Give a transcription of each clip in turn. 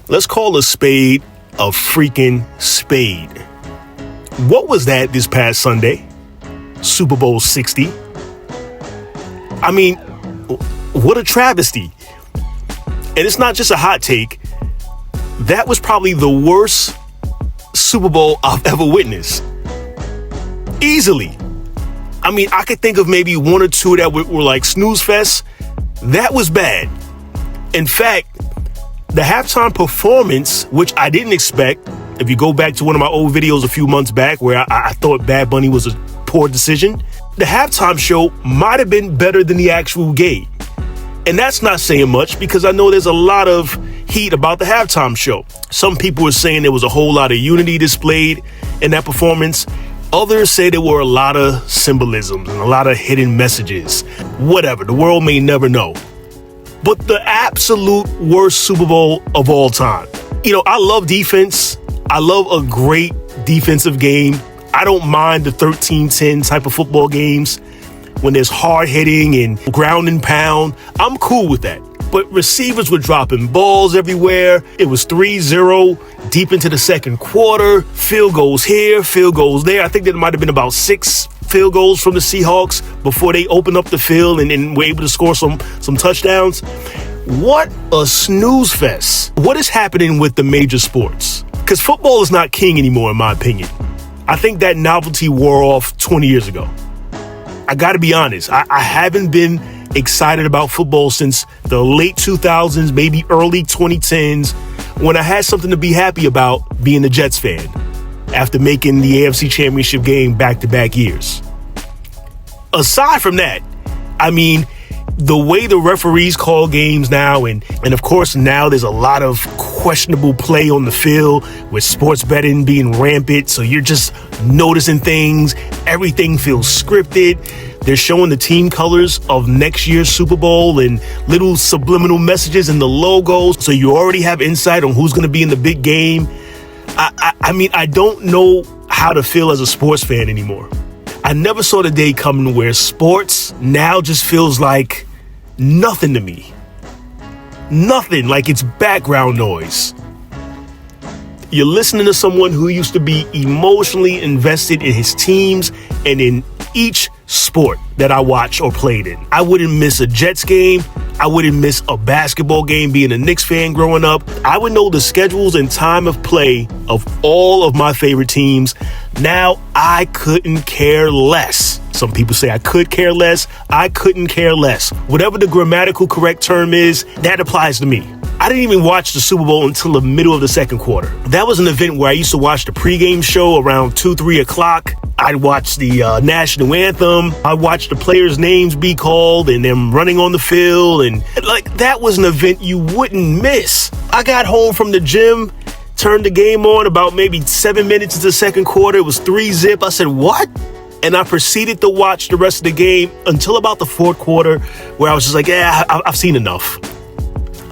Let's call a spade a freaking spade. What was that this past Sunday? Super Bowl 60. I mean, what a travesty. And it's not just a hot take. That was probably the worst Super Bowl I've ever witnessed. Easily. I mean, I could think of maybe one or two that were like snooze fest. That was bad. In fact, the halftime performance, which I didn't expect, if you go back to one of my old videos a few months back where I thought Bad Bunny was a poor decision, the halftime show might have been better than the actual game. And that's not saying much because I know there's a lot of heat about the halftime show. Some people were saying there was a whole lot of unity displayed in that performance. Others say there were a lot of symbolism and a lot of hidden messages. Whatever, the world may never know. But the absolute worst Super Bowl of all time. You know, I love defense. I love a great defensive game. I don't mind the 13-10 type of football games when there's hard hitting and ground and pound. I'm cool with that. But receivers were dropping balls everywhere. It was 3-0 deep into the second quarter. Field goals here, field goals there. I think there might have been about 6 field goals from the Seahawks before they opened up the field and were able to score some touchdowns. What a snooze fest. What is happening with the major sports? Because football is not king anymore, in my opinion. I think that novelty wore off 20 years ago. I got to be honest. I haven't been excited about football since the late 2000s, maybe early 2010s, when I had something to be happy about being a Jets fan after making the AFC Championship game back-to-back years. Aside from that, I mean, the way the referees call games now, and of course now there's a lot of questionable play on the field with sports betting being rampant, so you're just noticing things. Everything feels scripted. They're showing the team colors of next year's Super Bowl and little subliminal messages in the logos, so you already have insight on who's going to be in the big game. I mean, I don't know how to feel as a sports fan anymore. I never saw the day coming where sports now just feels like nothing to me. Nothing, like it's background noise. You're listening to someone who used to be emotionally invested in his teams and in each sport that I watched or played in. I wouldn't miss a Jets game. I wouldn't miss a basketball game being a Knicks fan growing up. I would know the schedules and time of play of all of my favorite teams. Now I couldn't care less. Some people say I could care less. I couldn't care less. Whatever the grammatical correct term is, that applies to me. I didn't even watch the Super Bowl until the middle of the second quarter. That was an event where I used to watch the pregame show around 2-3 o'clock. I'd watch the national anthem. I'd watch the players' names be called and them running on the field. And like, that was an event you wouldn't miss. I got home from the gym, turned the game on about maybe 7 minutes into the second quarter. It was 3-0. I said, what? And I proceeded to watch the rest of the game until about the fourth quarter, where I was just like, yeah, I've seen enough.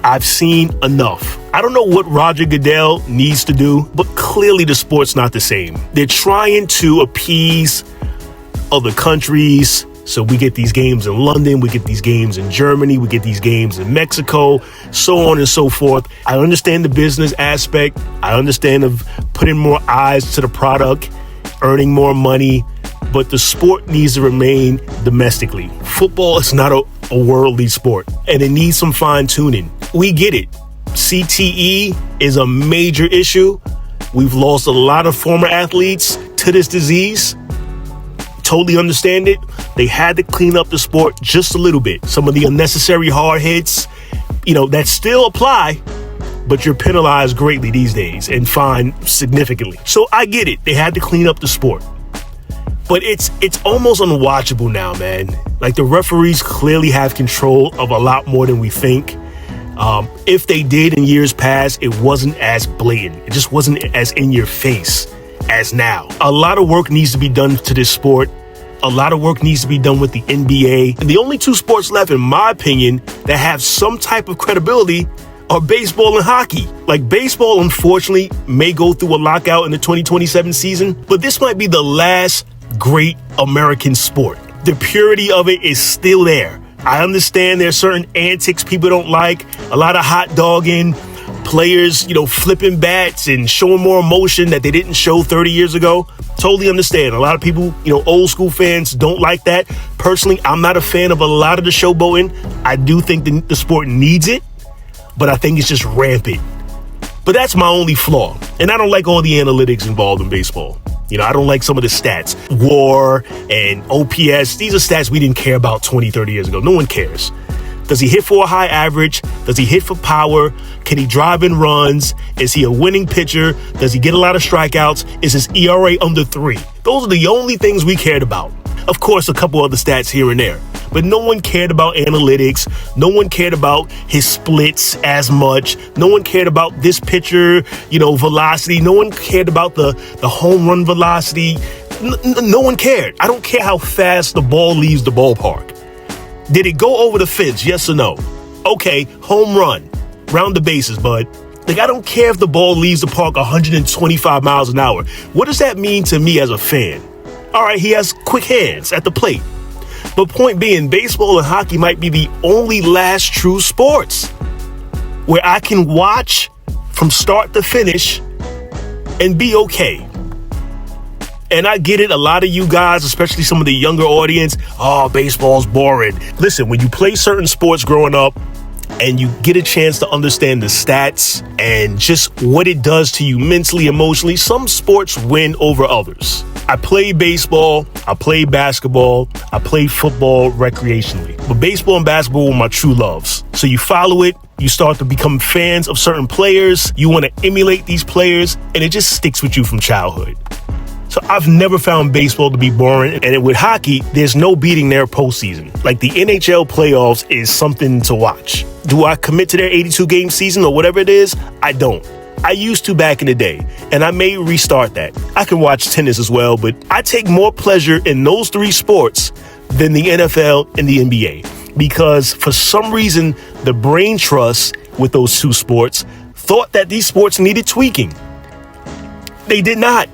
I've seen enough. I don't know what Roger Goodell needs to do, but clearly the sport's not the same. They're trying to appease other countries. So we get these games in London, we get these games in Germany, we get these games in Mexico, so on and so forth. I understand the business aspect. I understand of putting more eyes to the product, earning more money, but the sport needs to remain domestically. Football is not a worldly sport, and it needs some fine tuning. We get it. CTE is a major issue. We've lost a lot of former athletes to this disease. Totally understand it. They had to clean up the sport just a little bit. Some of the unnecessary hard hits, that still apply, but you're penalized greatly these days and fined significantly. So I get it. They had to clean up the sport. But it's almost unwatchable now, man. Like, the referees clearly have control of a lot more than we think. If they did in years past, it wasn't as blatant. It just wasn't as in your face as now. A lot of work needs to be done to this sport. A lot of work needs to be done with the NBA. And the only two sports left, in my opinion, that have some type of credibility are baseball and hockey. Like, baseball, unfortunately, may go through a lockout in the 2027 season, but this might be the last great American sport. The purity of it is still there. I understand there's certain antics people don't like, a lot of hot dogging, players, flipping bats and showing more emotion that they didn't show 30 years ago. Totally understand. A lot of people, old school fans don't like that. Personally, I'm not a fan of a lot of the showboating. I do think the sport needs it, but I think it's just rampant. But that's my only flaw. And I don't like all the analytics involved in baseball. I don't like some of the stats. WAR and OPS. These are stats we didn't care about 20, 30 years ago. No one cares. Does he hit for a high average? Does he hit for power? Can he drive in runs? Is he a winning pitcher? Does he get a lot of strikeouts? Is his ERA under 3? Those are the only things we cared about. Of course, a couple other stats here and there. But no one cared about analytics. No one cared about his splits as much. No one cared about this pitcher, velocity. No one cared about the home run velocity. No one cared. I don't care how fast the ball leaves the ballpark. Did it go over the fence? Yes or no? Okay, home run. Round the bases, bud. I don't care if the ball leaves the park 125 miles an hour. What does that mean to me as a fan? All right, he has quick hands at the plate. But point being, baseball and hockey might be the only last true sports where I can watch from start to finish and be okay. And I get it, a lot of you guys, especially some of the younger audience, baseball's boring. Listen, when you play certain sports growing up and you get a chance to understand the stats and just what it does to you mentally, emotionally, some sports win over others. I play baseball, I play basketball, I play football recreationally. But baseball and basketball were my true loves. So you follow it, you start to become fans of certain players, you want to emulate these players, and it just sticks with you from childhood. So I've never found baseball to be boring. And with hockey, there's no beating their postseason. Like the NHL playoffs is something to watch. Do I commit to their 82-game season or whatever it is? I don't. I used to back in the day, and I may restart that. I can watch tennis as well, but I take more pleasure in those 3 sports than the NFL and the NBA. Because for some reason, the brain trust with those 2 sports thought that these sports needed tweaking. They did not.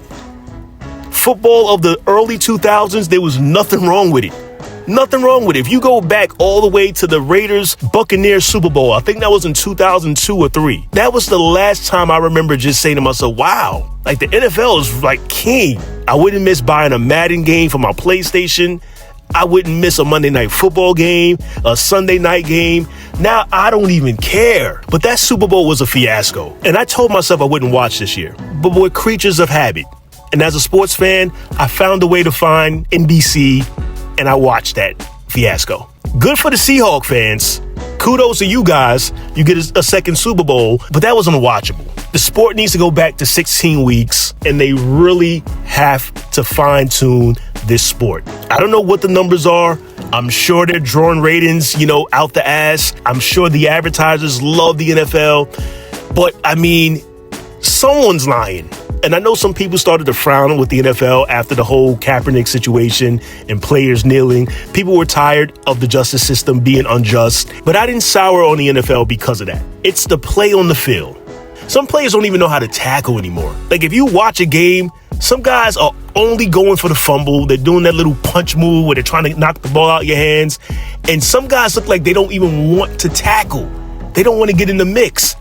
Football of the early 2000s, there was nothing wrong with it. Nothing wrong with it. If you go back all the way to the Raiders-Buccaneers Super Bowl, I think that was in 2002 or 3. That was the last time I remember just saying to myself, wow, the NFL is like king. I wouldn't miss buying a Madden game for my PlayStation. I wouldn't miss a Monday Night Football game, a Sunday night game. Now I don't even care. But that Super Bowl was a fiasco. And I told myself I wouldn't watch this year. But we're creatures of habit. And as a sports fan, I found a way to find NBC, and I watched that fiasco. Good for the Seahawks fans. Kudos to you guys. You get a second Super Bowl, but that was unwatchable. The sport needs to go back to 16 weeks, and they really have to fine-tune this sport. I don't know what the numbers are. I'm sure they're drawing ratings, out the ass. I'm sure the advertisers love the NFL. But, someone's lying. And I know some people started to frown with the NFL after the whole Kaepernick situation and players kneeling. People were tired of the justice system being unjust. But I didn't sour on the NFL because of that. It's the play on the field. Some players don't even know how to tackle anymore. If you watch a game, some guys are only going for the fumble. They're doing that little punch move where they're trying to knock the ball out of your hands. And some guys look like they don't even want to tackle. They don't want to get in the mix.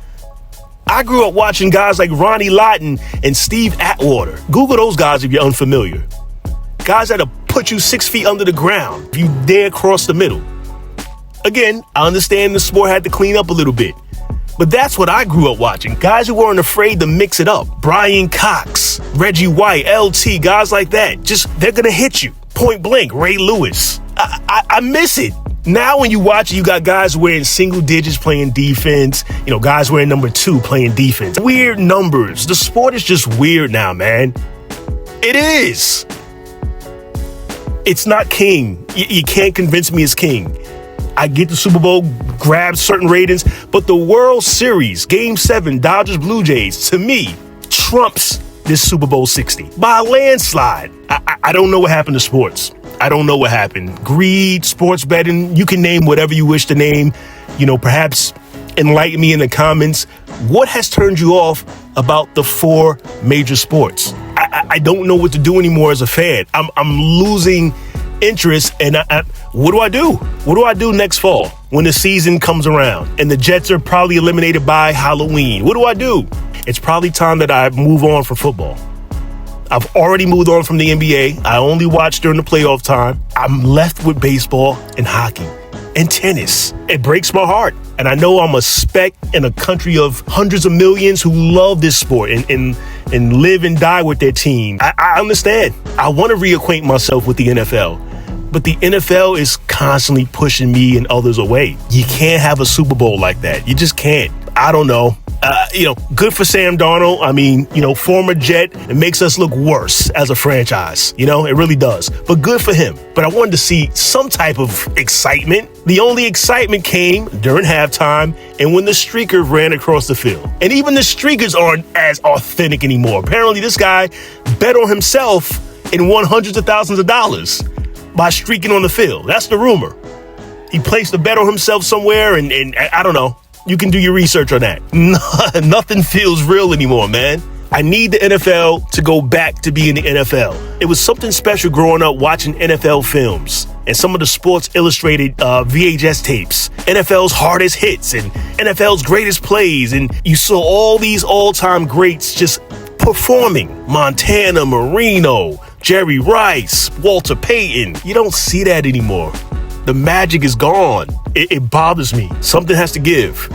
I grew up watching guys like Ronnie Lott and Steve Atwater. Google those guys if you're unfamiliar. Guys that'll put you 6 feet under the ground if you dare cross the middle. Again, I understand the sport had to clean up a little bit. But that's what I grew up watching. Guys who weren't afraid to mix it up. Brian Cox, Reggie White, LT, guys like that. They're going to hit you. Point blank, Ray Lewis. I miss it. Now when you watch it, you got guys wearing single digits playing defense. Guys wearing number 2 playing defense. Weird numbers. The sport is just weird now, man. It is. It's not king. You can't convince me it's king. I get the Super Bowl, grab certain ratings, but the World Series, Game 7, Dodgers Blue Jays, to me, trumps this Super Bowl 60 by a landslide. I don't know what happened to sports. I don't know what happened. Greed, sports betting, you can name whatever you wish to name. Perhaps enlighten me in the comments. What has turned you off about the 4 major sports? I don't know what to do anymore as a fan. I'm losing interest. And what do I do? What do I do next fall when the season comes around and the Jets are probably eliminated by Halloween? What do I do? It's probably time that I move on from football. I've already moved on from the NBA. I only watch during the playoff time. I'm left with baseball and hockey and tennis. It breaks my heart. And I know I'm a speck in a country of hundreds of millions who love this sport and live and die with their team. I understand. I want to reacquaint myself with the NFL. But the NFL is constantly pushing me and others away. You can't have a Super Bowl like that. You just can't. I don't know. Good for Sam Darnold. I mean, former Jet. It makes us look worse as a franchise. It really does. But good for him. But I wanted to see some type of excitement. The only excitement came during halftime and when the streaker ran across the field. And even the streakers aren't as authentic anymore. Apparently, this guy bet on himself and won hundreds of thousands of dollars by streaking on the field. That's the rumor. He placed a bet on himself somewhere, and I don't know. You can do your research on that. Nothing feels real anymore, man. I need the NFL to go back to being the NFL. It was something special growing up watching NFL films and some of the Sports Illustrated VHS tapes, NFL's hardest hits and NFL's greatest plays. And you saw all these all-time greats just performing. Montana, Marino, Jerry Rice, Walter Payton. You don't see that anymore. The magic is gone. It bothers me. Something has to give.